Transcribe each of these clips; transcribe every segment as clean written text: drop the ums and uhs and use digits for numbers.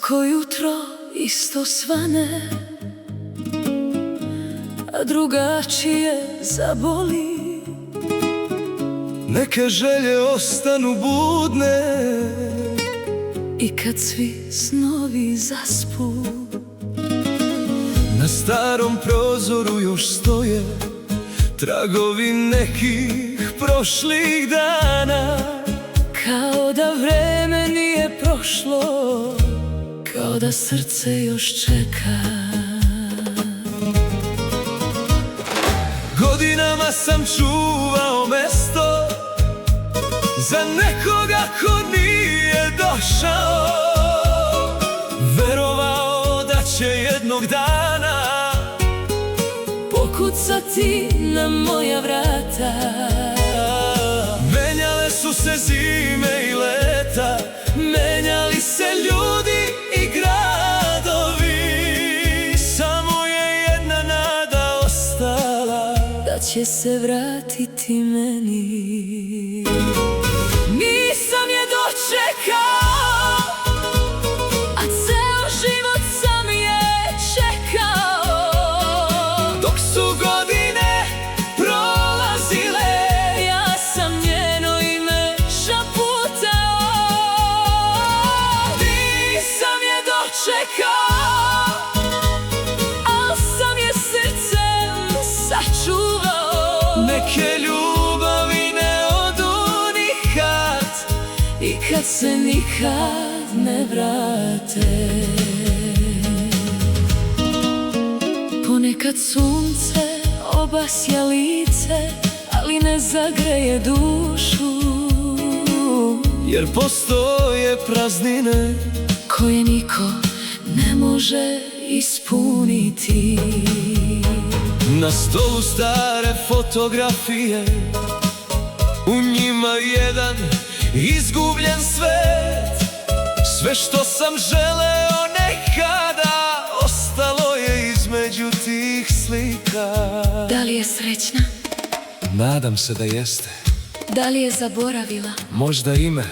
Svako jutro isto svane, a drugačije zaboli. Neke želje ostanu budne I kad svi snovi zaspu, na starom prozoru još stoje tragovi nekih prošlih dana. kao da vreme nije prošlo, kao da srce još čeka. Godinama sam čuvao mesto za nekoga ko nije došao. Verovao da će jednog dana pokucati na moja vrata. Menjale su se zime i leta, menjali se ljudi i gradovi. Samo je jedna nada ostala, da će se vratiti meni. Nisam je dočekao, a ceo život sam je čekao. dok su godine prolazile, Ja sam njeno ime šaputao. Nisam je dočekao, al sam je srcem sačuvao. neke ljubavi ne odu nikad I kad se nikad ne vrate. Ponekad sunce obasja lice, ali ne zagreje dušu, jer postoje praznine koje niko ne može ispuniti. na stolu stare fotografije, u njima jedan izgubljen svet. Sve što sam želeo nekada ostalo je između tih slika. Da li je srećna? Nadam se da jeste. Da li je zaboravila? Možda ime,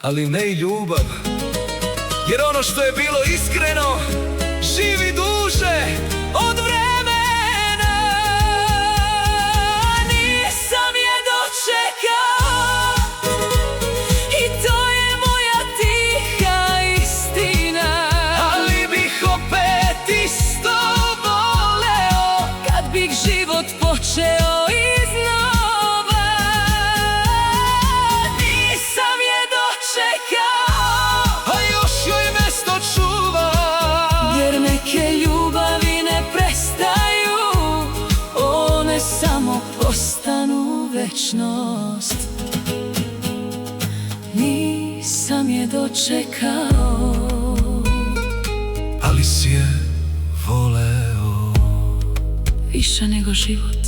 ali ne i ljubav. Jer ono što je bilo iskreno živi duže od vremena. Nisam je dočekao, i to je moja tiha istina. Ali bih opet isto voleo Kad bih život počeo iznova. Nisam je dočekao, a još joj mesto čuvam. jer neke ljubavi ne prestaju, one samo postanu večnost. Nisam je dočekao, Ali si je voleo više nego život.